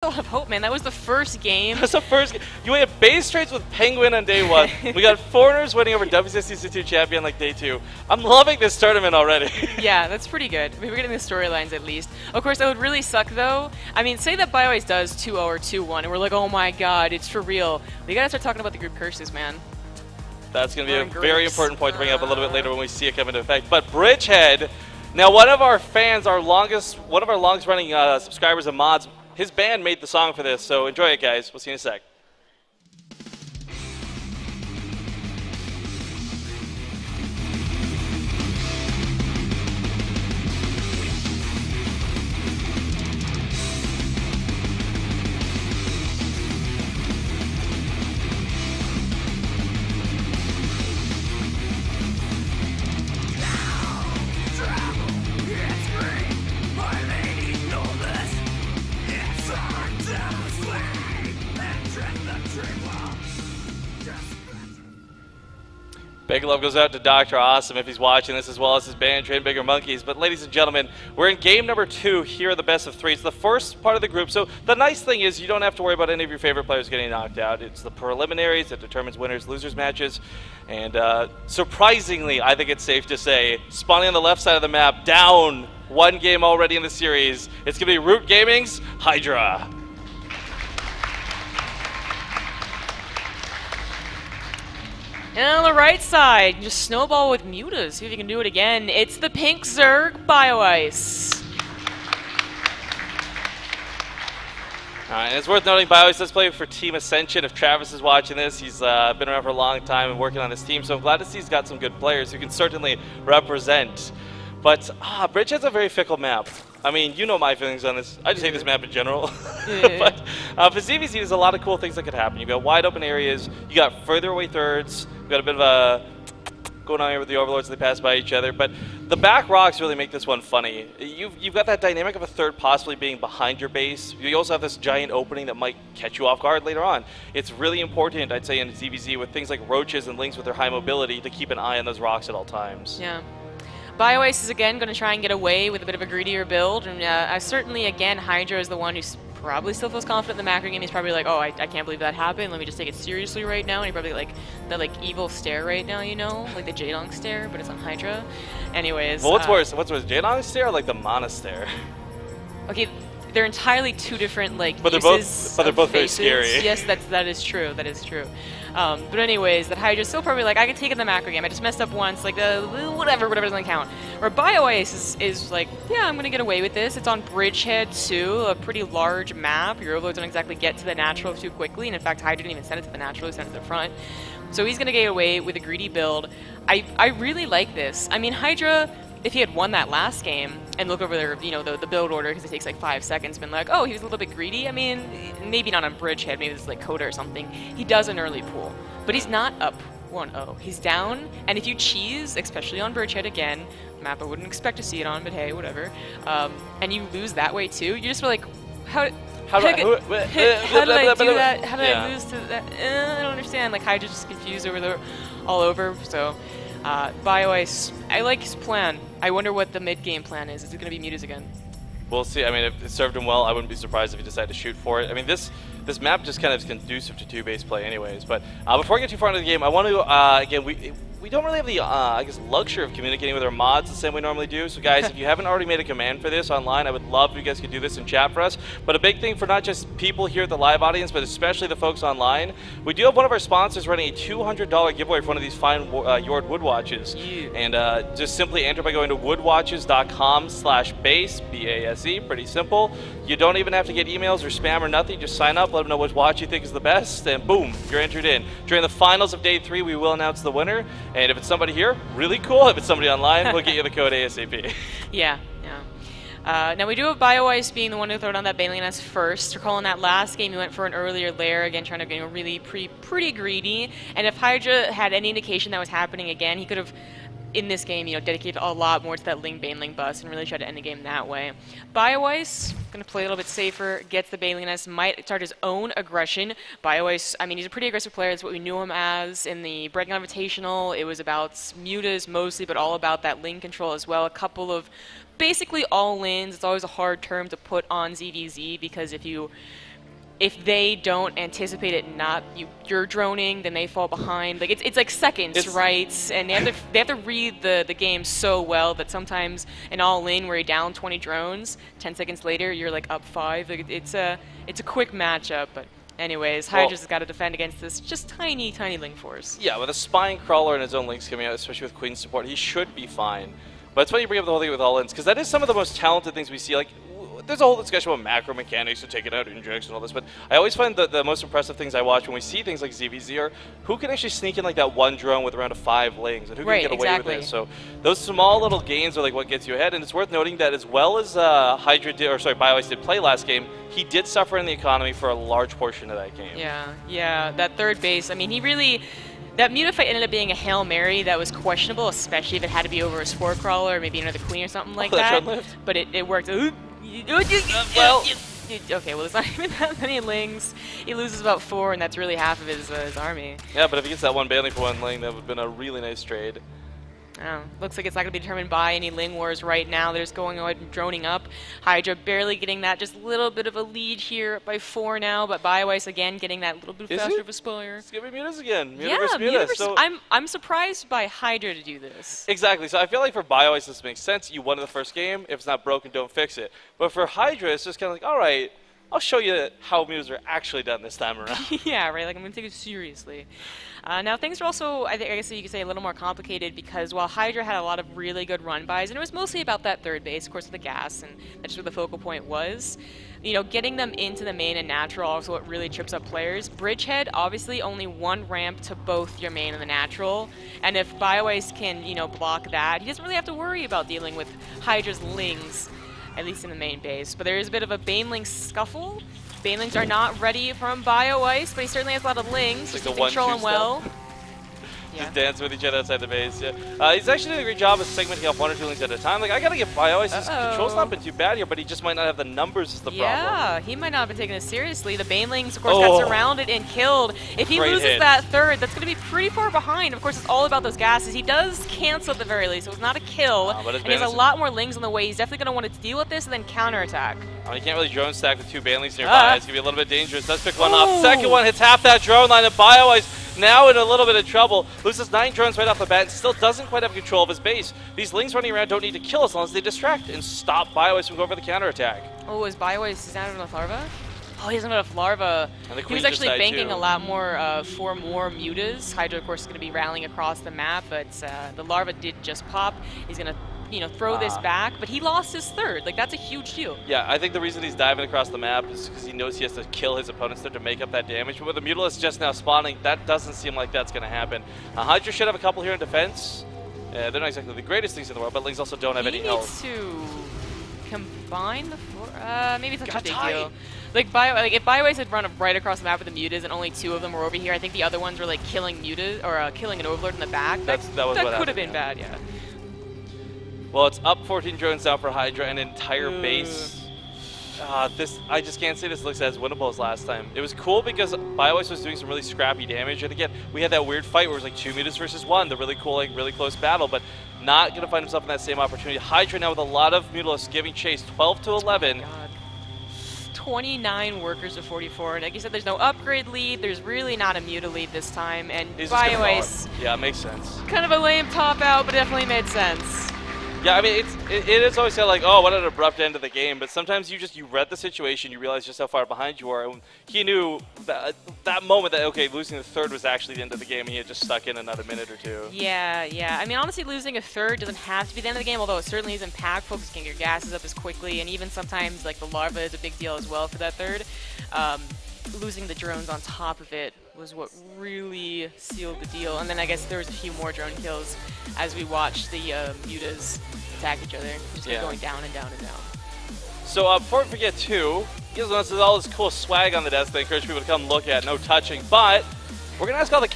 lot of hope, man. That was the first game. That's the first game. You had base trades with Penguin on day 1. We got Foreigners winning over WCC2 champion like day 2. I'm loving this tournament already. Yeah, that's pretty good. I mean, we're getting the storylines at least. Of course, that would really suck, though. I mean, say that Bioice does 2-0 or 2-1, and we're like, oh my god, it's for real. We gotta start talking about the group curses, man. That's going to be a very important point to bring up a little bit later when we see it come into effect. But Bridgehead, now one of our fans, one of our longest running subscribers and mods, his band made the song for this, so enjoy it, guys. We'll see you in a sec. Big love goes out to Dr. Awesome if he's watching this, as well as his band, Train Bigger Monkeys. But ladies and gentlemen, we're in game number 2 here at the best of 3. It's the first part of the group, so the nice thing is you don't have to worry about any of your favorite players getting knocked out. It's the preliminaries that determines winners, losers matches. And surprisingly, I think it's safe to say, spawning on the left side of the map, down 1 game already in the series. It's going to be Root Gaming's Hydra. And on the right side, just snowball with Mutas. See if you can do it again. It's the Pink Zerg Bioice. Alright, and it's worth noting Bioice does play for Team Ascension. If Travis is watching this, he's been around for a long time and working on this team, so I'm glad to see he's got some good players who can certainly represent. But Bridgehead's a very fickle map. I mean, you know my feelings on this. I just hate this map in general. But for ZvZ, there's a lot of cool things that could happen. You've got wide open areas. You got further away thirds. You've got a bit of a going on here with the Overlords as they pass by each other. But the back rocks really make this one funny. You've got that dynamic of a third possibly being behind your base. You also have this giant opening that might catch you off guard later on. It's really important, I'd say, in ZvZ with things like roaches and lings with their high mobility to keep an eye on those rocks at all times. Yeah. Bioice is again going to try and get away with a bit of a greedier build, and certainly again Hydra is the one who probably still feels confident in the macro game. He's probably like, oh, I can't believe that happened. Let me just take it seriously right now. And he probably like that evil stare right now, you know, like the Jaedong stare, but it's on Hydra. Anyways. Well, what's worse, Jaedong stare or like the Mana stare? Okay, they're entirely two different But they're both very scary. Yes, that is true. That is true. But anyways, that Hydra's still probably like, I can take it in the macro game. I just messed up once, like whatever doesn't count. Where Bioice is like, yeah, I'm gonna get away with this. It's on Bridgehead too, a pretty large map. Your overlords don't exactly get to the natural too quickly, and in fact, Hydra didn't even send it to the natural; he sent it to the front. So he's gonna get away with a greedy build. I really like this. I mean, Hydra, if he had won that last game and look over their, the build order, because it takes like 5 seconds, been like, oh, he was a little bit greedy. I mean, maybe not on Bridgehead, maybe it's like Coda or something. He does an early pool, but he's not up 1-0. He's down, and if you cheese, especially on Bridgehead again, map I wouldn't expect to see it on, but hey, whatever, and you lose that way too, you just feel like, how did I do that? How did I lose to that? I don't understand. Like, Hydra's just confused all over, so... Bioice, I like his plan. I wonder what the mid-game plan is. Is it going to be Mutas again? We'll see. I mean, if it served him well, I wouldn't be surprised if he decided to shoot for it. I mean, this map just kind of is conducive to 2-base play anyways. But before I get too far into the game, I want to, again, we don't really have the, I guess, luxury of communicating with our mods the same we normally do. So guys, if you haven't already made a command for this online, I would love if you guys could do this in chat for us. But a big thing for not just people here at the live audience, but especially the folks online, we do have one of our sponsors running a $200 giveaway for one of these fine Yord wood watches. Yeah. And just simply enter by going to woodwatches.com/base, B-A-S-E, pretty simple. You don't even have to get emails or spam or nothing. Just sign up, let them know which watch you think is the best, and boom, you're entered in. During the finals of day 3, we will announce the winner. And if it's somebody here, really cool. If it's somebody online, we'll get you the code ASAP. Yeah. Now we do have Bioice being the one who threw down that Baneling Nest first. Recalling that last game, he went for an earlier lair, again trying to get really pretty greedy. And if Hydra had any indication that was happening again, he could have, in this game, dedicated a lot more to that Baneling bust and really tried to end the game that way. Bioice, going to play a little bit safer, gets the Baneling Nest, might start his own aggression. Bioice, I mean, he's a pretty aggressive player. That's what we knew him as in the Breaking Out Invitational. It was about Mutas mostly, but all about that lane control as well. A couple of basically all lanes. It's always a hard term to put on ZvZ because if you if they don't anticipate it, you're droning, then they fall behind. Like it's like seconds, right? And they have to read the game so well that sometimes an all-in where you're down 20 drones, 10 seconds later you're like up 5. Like it's a quick matchup, but. Anyways, Hydra's got to defend against this just tiny Link Force. Yeah, with a Spine Crawler and his own Links coming out, especially with Queen's support, he should be fine. But it's funny you bring up the whole thing with all-ins, because that is some of the most talented things we see. Like, there's a whole discussion about macro mechanics to take it out, injects and all this, but I always find the most impressive things I watch when we see things like ZvZ are who can actually sneak in like that one drone with around 5 lings, and who can get away with it. So those small little gains are like what gets you ahead, and it's worth noting that as well as Hydra did, or sorry, Bioice did play last game, he did suffer in the economy for a large portion of that game. Yeah, that third base, I mean, he really... That Muta fight ended up being a Hail Mary that was questionable, especially if it had to be over a Spore Crawler or maybe another Queen or something like that. But it worked. Well, okay, well, there's not even that many Lings. He loses about 4, and that's really half of his army. Yeah, but if he gets that one Bailey for one Ling, that would have been a really nice trade. Oh, looks like it's not going to be determined by any Ling Wars right now. They're just going ahead and droning up. Hydra barely getting that just little bit of a lead here by 4 now, but Bioice again getting that little bit faster of a Spire. It's going to be Mutas again. Muta versus so I'm surprised by Hydra to do this. Exactly. So I feel like for Bioice this makes sense. You won in the first game. If it's not broken, don't fix it. But for Hydra, it's just kind of like, all right, I'll show you how Mutas are actually done this time around. Yeah, right. Like, I'm going to take it seriously. Now, things are also, I guess you could say, a little more complicated because while Hydra had a lot of really good run-bys, and it was mostly about that third base, of course, with the gas, and that's where the focal point was, you know, getting them into the main and natural also what really trips up players. Bridgehead, obviously, only one ramp to both your main and the natural, and if Bioice can, you know, block that, he doesn't really have to worry about dealing with Hydra's Lings, at least in the main base. But there is a bit of a Baneling scuffle. Banelings are not ready from Bioice, but he certainly has a lot of Lings. Like just control him well. Just dancing with each other outside the base, yeah. He's actually doing a great job of segmenting up 1 or 2 Lings at a time. Like, I gotta give Bioice, his control's not been too bad here, but he just might not have the numbers is the problem. Yeah, he might not have been taking this seriously. The Banelings, of course, got surrounded and killed. If he loses that third, that's gonna be pretty far behind. Of course, it's all about those gases. He does cancel at the very least, so it's not a kill. And he has a lot more Lings on the way. He's definitely gonna want to deal with this and then counterattack. You can't really drone stack with 2 Banelings nearby. It's gonna be a little bit dangerous. Does pick one off. Second one hits half that drone line, and Bioice now in a little bit of trouble. Loses 9 drones right off the bat and still doesn't quite have control of his base. These Lings running around don't need to kill as long as they distract and stop Bioice from going for the counterattack. Oh, is Bioice, does he not have enough larva? Oh, he doesn't have enough larva. He was actually banking a lot more for more Mutas. Hydra, of course, is going to be rallying across the map, but the larva did just pop. He's going to, you know, throw this back, but he lost his third. Like, that's a huge deal. Yeah, I think the reason he's diving across the map is because he knows he has to kill his opponents there to make up that damage. But with the Mutalisk just now spawning, that doesn't seem like that's going to happen. Hydra should have a couple here in defense. They're not exactly the greatest things in the world, but Lings also don't have any health. He needs to combine the four. Maybe it's not a big deal. Like if Bioice had run right across the map with the Mutas and only 2 of them were over here, I think the other ones were like killing Mutas or killing an Overlord in the back. That could have been bad, yeah. Well, it's up 14 drones down for Hydra, an entire base. I just can't say this looks as winnable as last time. It was cool because Bioice was doing some really scrappy damage, and again, we had that weird fight where it was like 2 Mutas versus 1, the really cool, like really close battle, but not going to find himself in that same opportunity. Hydra now with a lot of Mutalisks giving chase, 12 to 11. 29 workers to 44, and like you said, there's no upgrade lead, there's really not a Muta lead this time, and Bioice, yeah, it makes sense. Kind of a lame top out, but definitely made sense. Yeah, I mean, it is always kind of like, oh, what an abrupt end to the game, but sometimes you read the situation, you realize just how far behind you are, and he knew that moment that, okay, losing the third was actually the end of the game, and he had just stuck in another minute or 2. Yeah. I mean, honestly, losing a third doesn't have to be the end of the game, although it certainly is impactful because you can get your gases up as quickly, and even sometimes, like, the larva is a big deal as well for that third. Losing the drones on top of it was what really sealed the deal. And then I guess there was a few more drone kills as we watched the Mutas attack each other, just going down and down and down. So before we forget too, you guys notice there's all this cool swag on the desk that I encourage people to come look at, no touching, but we're going to ask all the